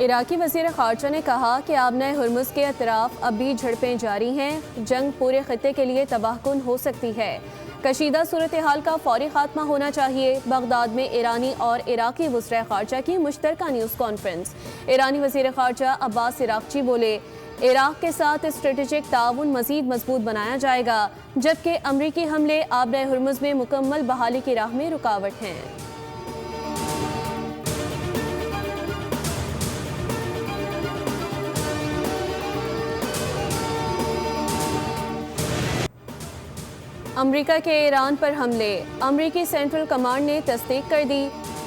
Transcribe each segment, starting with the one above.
इराकी वज़ीर ख़ारजा ने कहा कि आबना हुर्मुज़ के अतराफ़ अब भी झड़पें जारी हैं। जंग पूरे खत्ते के लिए तबाहकुन हो सकती है। कशीदा सूरत हाल का फौरी खात्मा होना चाहिए। बगदाद में ईरानी और इराकी वज़ीर ख़ारजा की मुश्तरका न्यूज़ कॉन्फ्रेंस। ईरानी वज़ीर ख़ारजा अब्बास इराक़ची बोले, इराक़ के साथ स्ट्रेटेजिक ताउन मज़ीद मजबूत बनाया जाएगा, जबकि अमरीकी हमले आबना हुर्मुज़ में मुकम्मल बहाली की राह में रुकावट हैं। अमरीका के ईरान पर हमले। अमरीकी सेंट्रल कमांड ने तस्दीक कर दी।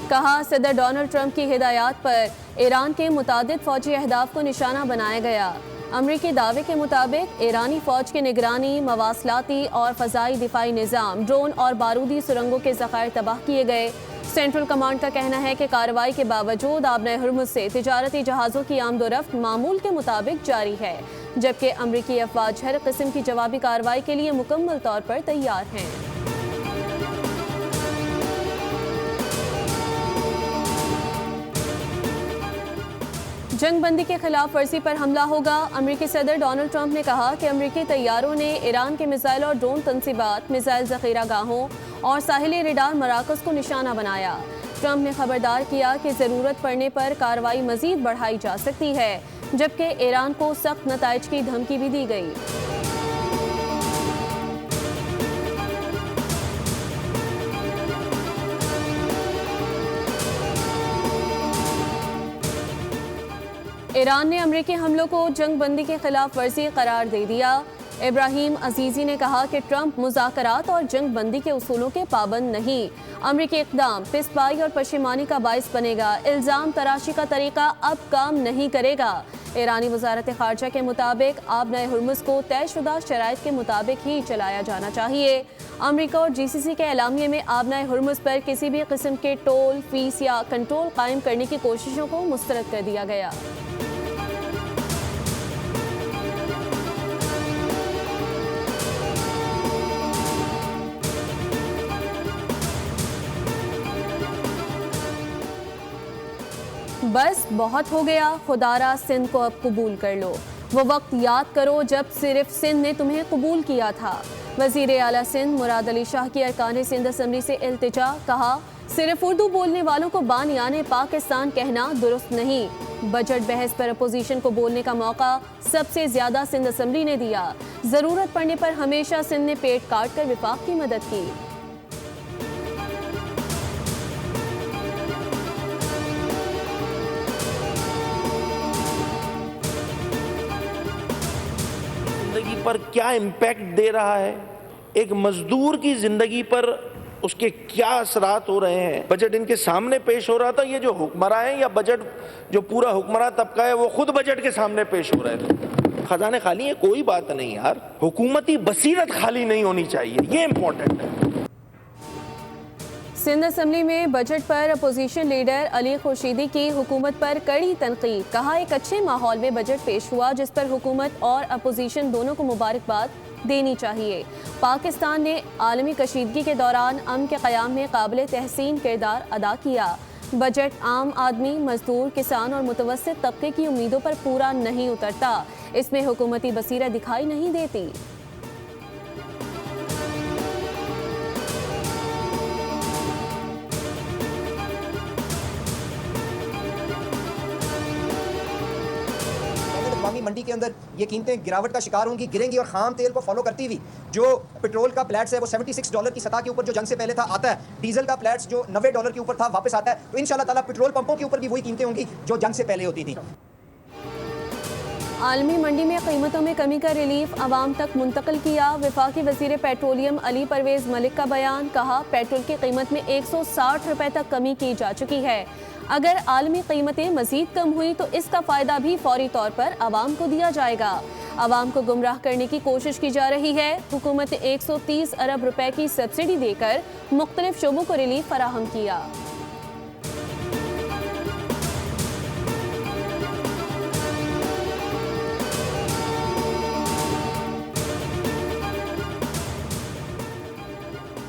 कहा, सदर डोनाल्ड ट्रंप की हिदायत पर ईरान के मुतादिद फौजी अहदाफ को निशाना बनाया गया। अमरीकी दावे के मुताबिक ईरानी फौज की निगरानी, मवासलाती और फ़ज़ाई दिफाई निज़ाम, ड्रोन और बारूदी सुरंगों के ज़ख़ायर तबाह किए गए। सेंट्रल कमांड का कहना है कि कार्रवाई के बावजूद आबना हुर्मुज़ से तिजारती जहाज़ों की आमदोरफ्त मामूल के मुताबिक जारी है, जबकि अमरीकी अफवाज हर किस्म की जवाबी कार्रवाई के लिए मुकम्मल तौर पर तैयार हैं। जंग बंदी के खिलाफ वर्जी पर हमला होगा। अमरीकी सदर डोनाल्ड ट्रंप ने कहा कि अमरीकी तैयारों ने ईरान के मिसाइल और ड्रोन तंसीबात, मिसाइल ज़ख़ीरा गाहों और साहिली रेडार मराकज़ को निशाना बनाया। ट्रंप ने खबरदार किया कि ज़रूरत पड़ने पर कार्रवाई मज़ीद बढ़ाई जा सकती है, जबकि ईरान को सख्त नताइज की धमकी भी दी गई। ईरान ने अमरीकी हमलों को जंग बंदी के खिलाफ वर्जी करार दे दिया। इब्राहिम अजीज़ी ने कहा कि ट्रंप मुज़ाकरात और जंग बंदी के उसूलों के पाबंद नहीं। अमरीकी इक़दाम पिसपाई और पशिमानी का बाइस बनेगा। इल्ज़ाम तराशी का तरीका अब काम नहीं करेगा। ईरानी वज़ारत ख़ारजा के मुताबिक आबना हुर्मुज़ को तयशुदा शराइत के मुताबिक ही चलाया जाना चाहिए। अमरीका और GCC के एलामिये में आबना हुर्मुज़ पर किसी भी किस्म के टोल, फीस या कंट्रोल कायम करने की कोशिशों को मुस्तरद कर दिया गया। बस बहुत हो गया, खुदारा सिंध को अब कबूल कर लो। वो वक्त याद करो जब सिर्फ सिंध ने तुम्हें कबूल किया था। वज़ीर आला सिंध मुराद अली शाह की अरकान सिंध असम्बली से इल्तिजा। कहा, सिर्फ उर्दू बोलने वालों को बानियाने पाकिस्तान कहना दुरुस्त नहीं। बजट बहस पर अपोजिशन को बोलने का मौका सबसे ज्यादा सिंध असम्बली ने दिया। जरूरत पड़ने पर हमेशा सिंध ने पेट काट कर विफाक की मदद की। जिंदगी पर क्या इम्पैक्ट दे रहा है, एक मजदूर की जिंदगी पर उसके क्या असरात हो रहे हैं। बजट इनके सामने पेश हो रहा था, ये जो हुक्मरां हैं या बजट जो पूरा हुक्मरां तबका है वो खुद बजट के सामने पेश हो रहे थे। खजाने खाली है कोई बात नहीं यार, हुकूमती बसीरत खाली नहीं होनी चाहिए, ये इंपॉर्टेंट है। सिंध असम्बली में बजट पर अपोजिशन लीडर अली खुर्शीदी की हुकूमत पर कड़ी तनकीद। कहा, एक अच्छे माहौल में बजट पेश हुआ जिस पर हुकूमत और अपोजिशन दोनों को मुबारकबाद देनी चाहिए। पाकिस्तान ने आलमी कशीदगी के दौरान अमन के क़याम में काबिल तहसीन किरदार अदा किया। बजट आम आदमी, मजदूर, किसान और मुतवस्सित तबके की उम्मीदों पर पूरा नहीं उतरता। इसमें हुकूमती बसीरत दिखाई नहीं देती। मंडी के अंदर ये कीमतें गिरावट का शिकार होंगी, गिरेंगी और खाम तेल को फॉलो करती हुई जो पेट्रोल का प्लेट्स है वो $76 की सतह के ऊपर जो जंग से पहले था आता है, डीजल का प्लेट्स जो $90 के ऊपर था वापस आता है। तो इंशाल्लाह ताला पेट्रोल पंपों के ऊपर भी वही कीमतें होंगी जो जंग से पहले होती थी। आलमी मंडी में कीमतों में कमी का रिलीफ आवाम तक मुंतकिल किया। वफाकी वजीर पेट्रोलियम अली परवेज मलिक का बयान। कहा, पेट्रोल की कीमत में 160 रुपए तक कमी की जा चुकी है। अगर आलमी कीमतें मजीद कम हुई तो इसका फ़ायदा भी फौरी तौर पर आवाम को दिया जाएगा। आवाम को गुमराह करने की कोशिश की जा रही है। हुकूमत ने 130 अरब रुपए की सब्सिडी देकर मुख्तलिफ शोबों को रिलीफ फराहम किया।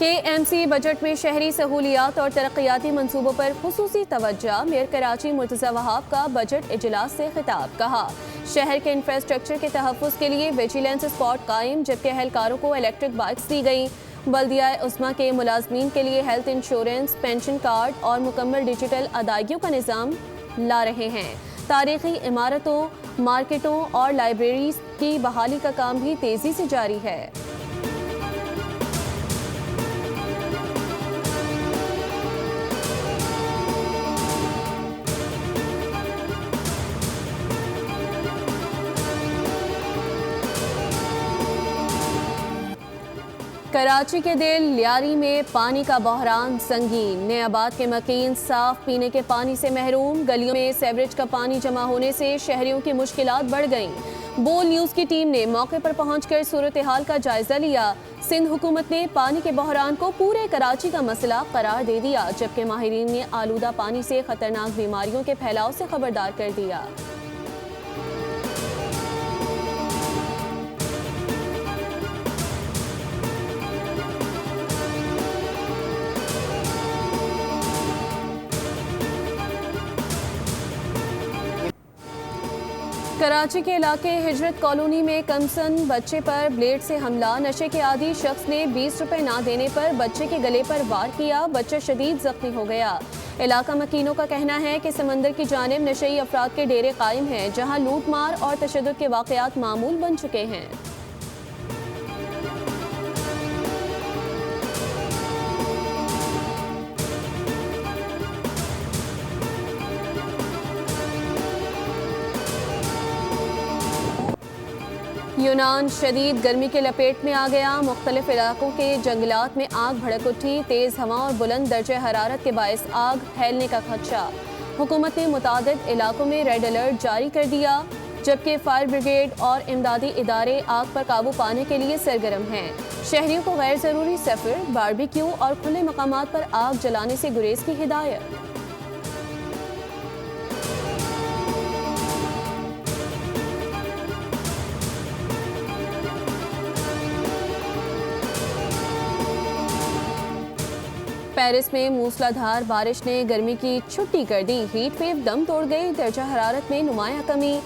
KMC बजट में शहरी सहूलियात और तरक्याती मंसूबों पर खुसूसी तवज्जो। मेयर कराची मुर्तज़ा वहाब का बजट इजलास से खिताब। कहा, शहर के इंफ्रास्ट्रक्चर के तहफ़्फ़ुज़ के लिए विजिलेंस स्पॉट कायम, जबकि एहलकारों को इलेक्ट्रिक बाइक्स दी गई। बल्दिया उस्मा के मुलाजमीन के लिए हेल्थ इंश्योरेंस, पेंशन कार्ड और मुकम्मल डिजिटल अदायगियों का निज़ाम ला रहे हैं। तारीखी इमारतों, मार्केटों और लाइब्रेरीज की बहाली का काम भी तेज़ी से जारी है। कराची के दिल लियारी में पानी का बहरान संगीन। नेआबाद के मकीन साफ पीने के पानी से महरूम। गलियों में सीवरेज का पानी जमा होने से शहरियों की मुश्किलात बढ़ गईं। बोल न्यूज़ की टीम ने मौके पर पहुंचकर सूरत हाल का जायजा लिया। सिंध हुकूमत ने पानी के बहरान को पूरे कराची का मसला करार दे दिया, जबकि माहिरीन ने आलूदा पानी से खतरनाक बीमारियों के फैलाव से खबरदार कर दिया। कराची के इलाके हिजरत कॉलोनी में कमसन बच्चे पर ब्लेड से हमला। नशे के आदी शख्स ने 20 रुपए ना देने पर बच्चे के गले पर वार किया। बच्चा शदीद जख्मी हो गया। इलाका मकीनों का कहना है कि समंदर की जानिब नशई अफराद के डेरे कायम हैं, जहां लूट मार और तशद्दुद के वाक़यात मामूल बन चुके हैं। यूनान शदीद गर्मी के लपेट में आ गया। मुख्तलिफ इलाकों के जंगलात में आग भड़क उठी। तेज़ हवा और बुलंद दर्जे हरारत के बायस आग फैलने का खदशा। हुकूमत ने मुतादिद इलाकों में रेड अलर्ट जारी कर दिया, जबकि फायर ब्रिगेड और इमदादी इदारे आग पर काबू पाने के लिए सरगर्म हैं। शहरियों को गैर ज़रूरी सफ़र, बारबेक्यू और खुले मकामात पर आग जलाने से गुरेज की हिदायत। पेरिस में मूसलाधार बारिश ने गर्मी की छुट्टी कर दी। हीट वेव दम तोड़ गई। दर्जा हरारत में नुमाया कमी।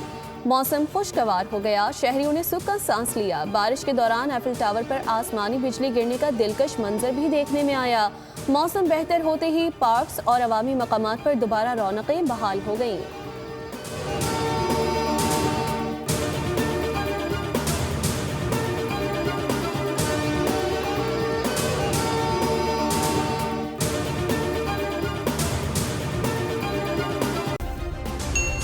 मौसम खुशगवार हो गया। शहरियों ने सुख का सांस लिया। बारिश के दौरान एफिल टावर पर आसमानी बिजली गिरने का दिलकश मंजर भी देखने में आया। मौसम बेहतर होते ही पार्क्स और अवामी मकामात पर दोबारा रौनकें बहाल हो गईं।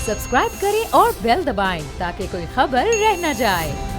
सब्सक्राइब करें और बेल दबाएं ताकि कोई खबर रह न जाए।